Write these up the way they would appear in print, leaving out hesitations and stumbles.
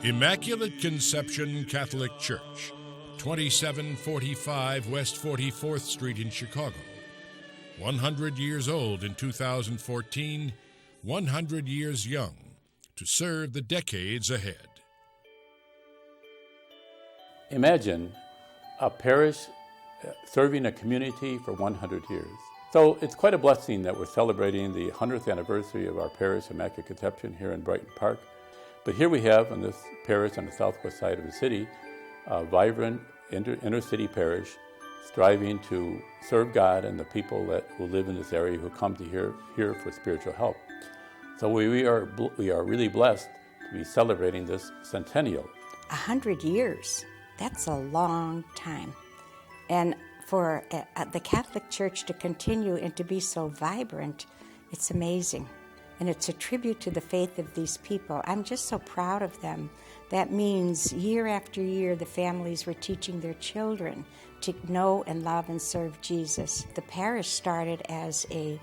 Immaculate Conception Catholic Church, 2745 West 44th Street in Chicago. 100 years old in 2014, 100 years young to serve the decades ahead. Imagine a parish serving a community for 100 years. So it's quite a blessing that we're celebrating the 100th anniversary of our parish, Immaculate Conception, here in Brighton Park. But here we have, in this parish on the southwest side of the city, a vibrant inner-city parish striving to serve God and the people who live in this area who come to here for spiritual help. So we are really blessed to be celebrating this centennial. 100 years, that's a long time. And for the Catholic Church to continue and to be so vibrant, it's amazing. And it's a tribute to the faith of these people. I'm just so proud of them. That means year after year, the families were teaching their children to know and love and serve Jesus. The parish started as a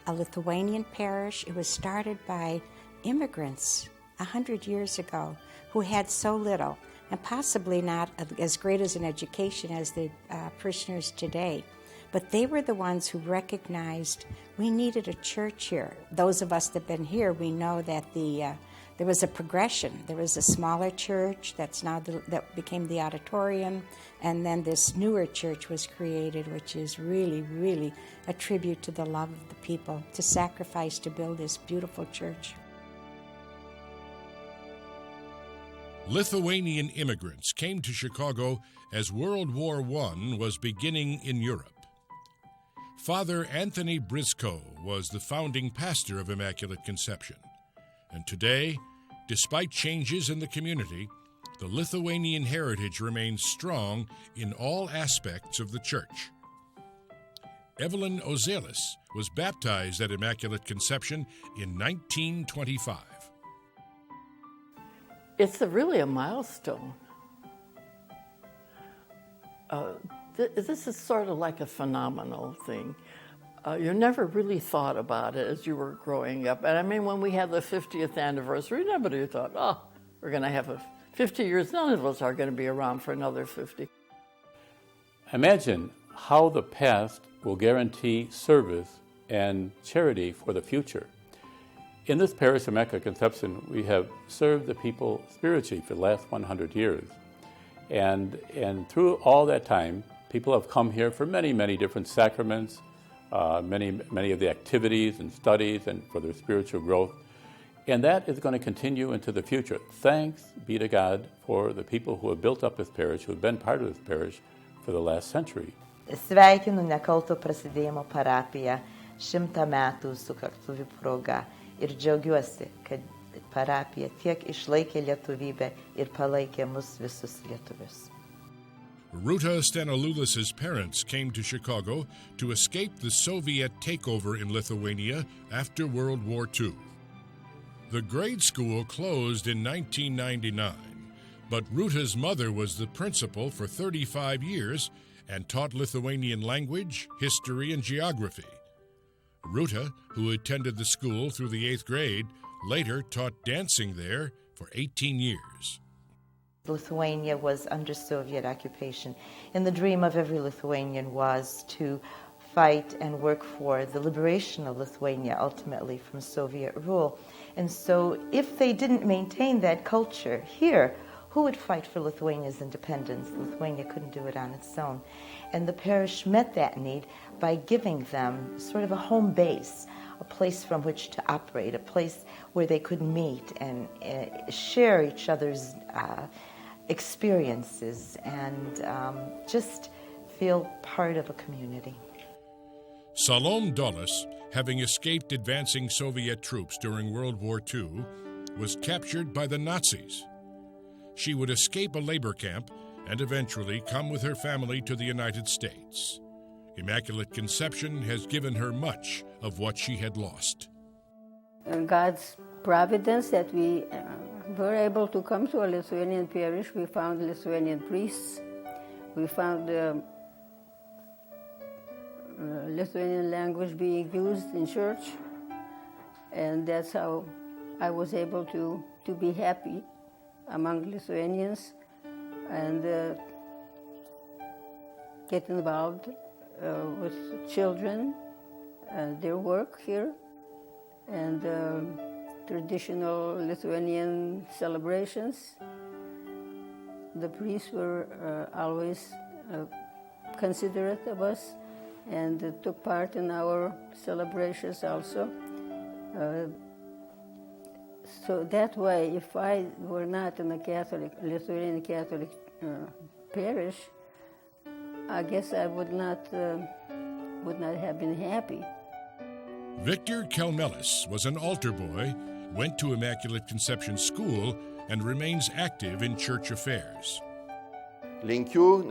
Lithuanian parish. It was started by immigrants 100 years ago who had so little, and possibly not as great as an education as the parishioners today. But they were the ones who recognized we needed a church here. Those of us that have been here, we know that there was a progression. There was a smaller church that became the auditorium, and then this newer church was created, which is really, really a tribute to the love of the people, to sacrifice to build this beautiful church. Lithuanian immigrants came to Chicago as World War I was beginning in Europe. Father Anthony Briscoe was the founding pastor of Immaculate Conception. And today, despite changes in the community, the Lithuanian heritage remains strong in all aspects of the church. Evelyn Ozelis was baptized at Immaculate Conception in 1925. It's really a milestone. This is sort of like a phenomenal thing. You never really thought about it as you were growing up. And I mean, when we had the 50th anniversary, nobody thought, we're going to have 50 years. None of us are going to be around for another 50. Imagine how the past will guarantee service and charity for the future. In this parish of Immaculate Conception, we have served the people spiritually for the last 100 years. And through all that time, people have come here for many, many different sacraments, many of the activities and studies and for their spiritual growth. And that is going to continue into the future. Thanks be to God for the people who have built up this parish, who have been part of this parish for the last century. Sveikinu nekalto prasidėjimo parapiją 100 metų sukaktuvių proga ir džiaugiuosi, kad parapija tiek išlaikė lietuvybę ir palaikė mus visus lietuvius. Ruta Staniloulis's parents came to Chicago to escape the Soviet takeover in Lithuania after World War II. The grade school closed in 1999, but Ruta's mother was the principal for 35 years and taught Lithuanian language, history, and geography. Ruta, who attended the school through the 8th grade, later taught dancing there for 18 years. Lithuania was under Soviet occupation, and the dream of every Lithuanian was to fight and work for the liberation of Lithuania, ultimately from Soviet rule. And so if they didn't maintain that culture here, who would fight for Lithuania's independence? Lithuania couldn't do it on its own. And the parish met that need by giving them sort of a home base, a place from which to operate, a place where they could meet and share each other's experiences and just feel part of a community. Salome Dulles, having escaped advancing Soviet troops during World War II, was captured by the Nazis. She would escape a labor camp and eventually come with her family to the United States. Immaculate Conception has given her much of what she had lost. God's providence that we were able to come to a Lithuanian parish. We found Lithuanian priests. We found Lithuanian language being used in church. And that's how I was able to be happy among Lithuanians and get involved with children, their work here, and traditional Lithuanian celebrations. The priests were always considerate of us and took part in our celebrations also. So that way, if I were not in a Lithuanian Catholic parish, I guess I would not have been happy. Victor Kelmelis was an altar boy, went to Immaculate Conception School, and remains active in church affairs. Linkiu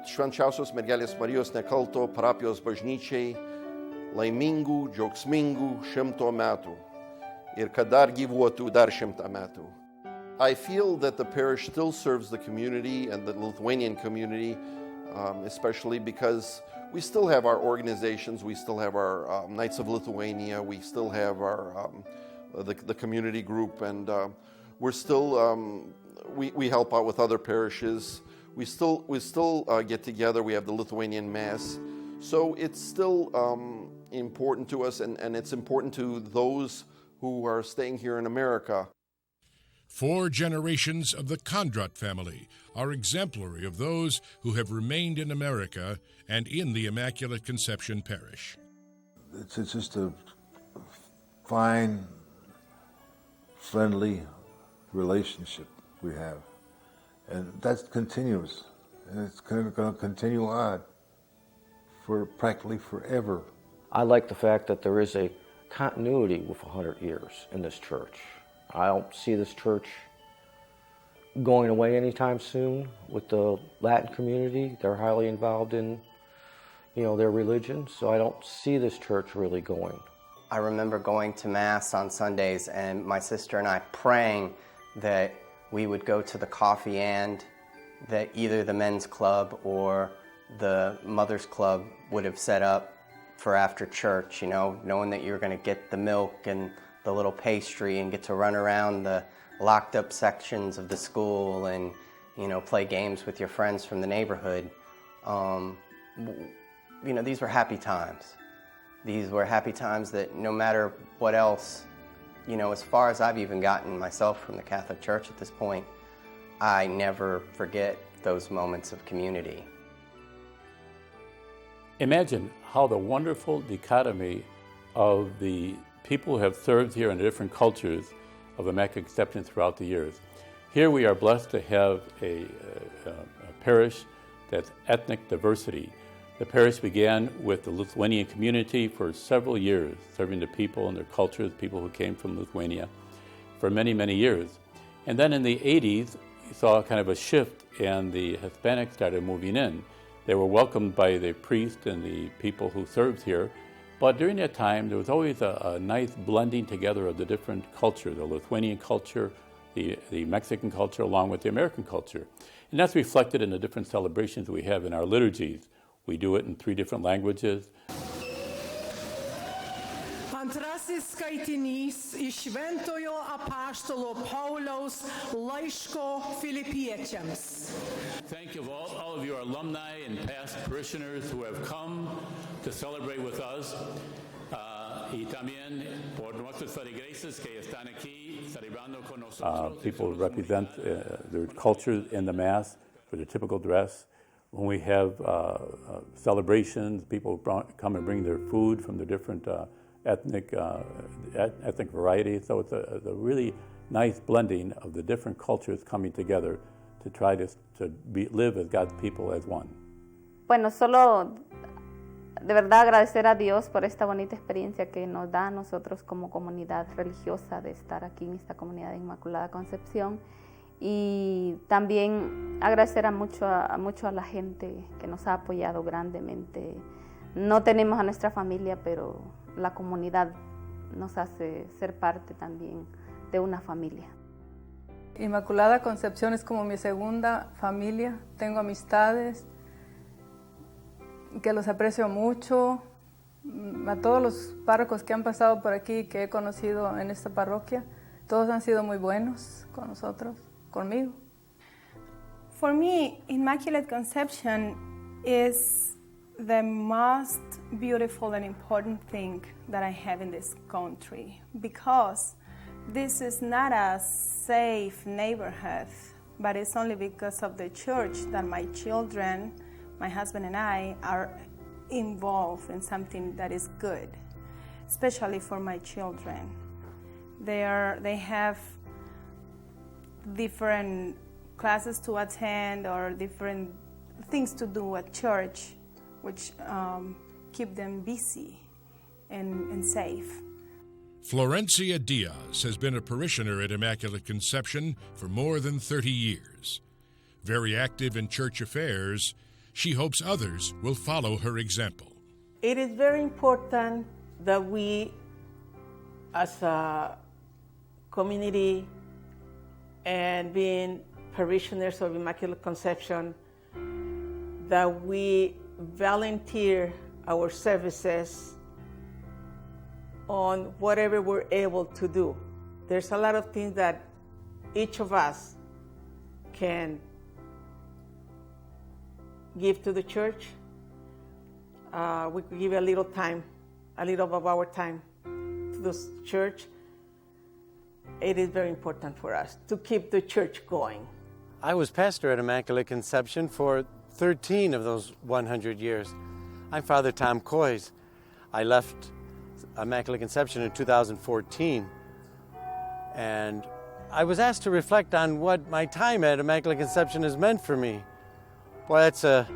švenčiausios mergelės Marijos nekalto parapijos bažnyčiai laimingų, džiaugsmingų 100 metų ir kad dar gyvuotų dar 100 metų. I feel that the parish still serves the community and the Lithuanian community, especially because we still have our organizations, we still have our Knights of Lithuania, we still have our the community group, and we're still we help out with other parishes. We still get together. We have the Lithuanian Mass, so it's still important to us, and it's important to those who are staying here in America. 4 generations of the Kondrat family are exemplary of those who have remained in America and in the Immaculate Conception Parish. It's just a fine, friendly relationship we have. And that's continuous. And it's going to continue on for practically forever. I like the fact that there is a continuity with 100 years in this church. I don't see this church going away anytime soon with the Latin community. They're highly involved in, their religion, so I don't see this church really going. I remember going to Mass on Sundays and my sister and I praying that we would go to the coffee and that either the men's club or the mother's club would have set up for after church, knowing that you were going to get the milk and the little pastry and get to run around the locked up sections of the school and, play games with your friends from the neighborhood. These were happy times. These were happy times that no matter what else, as far as I've even gotten myself from the Catholic Church at this point, I never forget those moments of community. Imagine how the wonderful dichotomy of the people who have served here in the different cultures of Immaculate Conception throughout the years. Here we are blessed to have a parish that's ethnic diversity. The parish began with the Lithuanian community for several years, serving the people and their cultures, people who came from Lithuania, for many, many years. And then in the 80s, we saw kind of a shift, and the Hispanics started moving in. They were welcomed by the priest and the people who served here. But during that time, there was always a nice blending together of the different culture, the Lithuanian culture, the Mexican culture, along with the American culture. And that's reflected in the different celebrations we have in our liturgies. We do it in 3 different languages. Antrasis skaitinys iš Šventojo Apaštalo Pauliaus laiško Filipiečiams. Thank you all of your alumni and past parishioners who have come to celebrate with us. Y también por nuestros feligreses que están aquí celebrando con nosotros. People represent their culture in the Mass for their typical dress. When we have celebrations, people come and bring their food from the different ethnic varieties. So it's a really nice blending of the different cultures coming together to try to live as God's people as one. Bueno, solo de verdad agradecer a Dios por esta bonita experiencia que nos da a nosotros como comunidad religiosa de estar aquí en esta comunidad de Inmaculada Concepción. Y también agradecer mucho a la gente que nos ha apoyado grandemente. No tenemos a nuestra familia, pero la comunidad nos hace ser parte también de una familia. Inmaculada Concepción es como mi segunda familia. Tengo amistades que los aprecio mucho. A todos los párrocos que han pasado por aquí, que he conocido en esta parroquia, todos han sido muy buenos con nosotros. conmigo. For me, Immaculate Conception is the most beautiful and important thing that I have in this country, because this is not a safe neighborhood, but it's only because of the church that my children, my husband and I, are involved in something that is good, especially for my children. They have different classes to attend or different things to do at church, which keep them busy and safe. Florencia Diaz has been a parishioner at Immaculate Conception for more than 30 years. Very active in church affairs, she hopes others will follow her example. It is very important that we, as a community and being parishioners of Immaculate Conception, that we volunteer our services on whatever we're able to do. There's a lot of things that each of us can give to the church. We could give a little time, a little of our time to the church. It is very important for us to keep the church going. I was pastor at Immaculate Conception for 13 of those 100 years. I'm Father Tom Coys. I left Immaculate Conception in 2014, and I was asked to reflect on what my time at Immaculate Conception has meant for me. Boy, that's a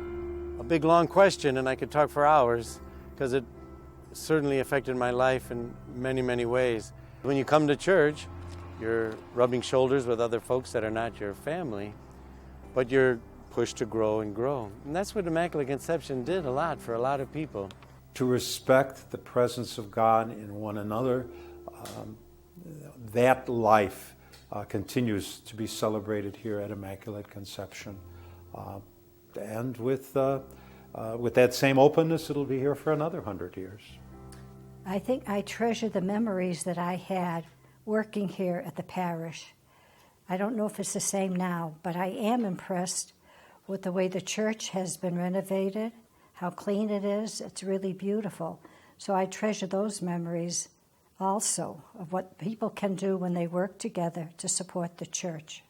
big, long question, and I could talk for hours, because it certainly affected my life in many, many ways. When you come to church, you're rubbing shoulders with other folks that are not your family, but you're pushed to grow and grow. And that's what Immaculate Conception did a lot for a lot of people. To respect the presence of God in one another, that life continues to be celebrated here at Immaculate Conception. And with that same openness, it'll be here for another 100 years. I think I treasure the memories that I had working here at the parish. I don't know if it's the same now, but I am impressed with the way the church has been renovated, how clean it is. It's really beautiful. So I treasure those memories also of what people can do when they work together to support the church.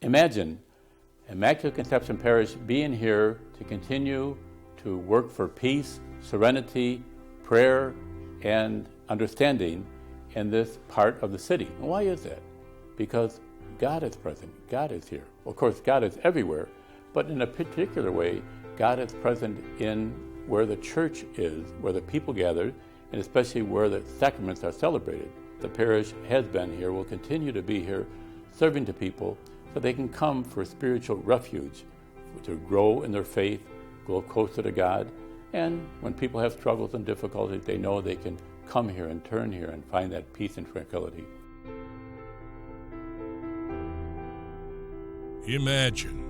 Imagine Immaculate Conception Parish being here to continue to work for peace, serenity, prayer, and understanding in this part of the city. And why is that? Because God is present. God is here. Of course, God is everywhere, but in a particular way, God is present in where the church is, where the people gather, and especially where the sacraments are celebrated. The parish has been here, will continue to be here, serving to people so they can come for spiritual refuge, to grow in their faith, grow closer to God, and when people have struggles and difficulties, they know they can come here and turn here and find that peace and tranquility. Imagine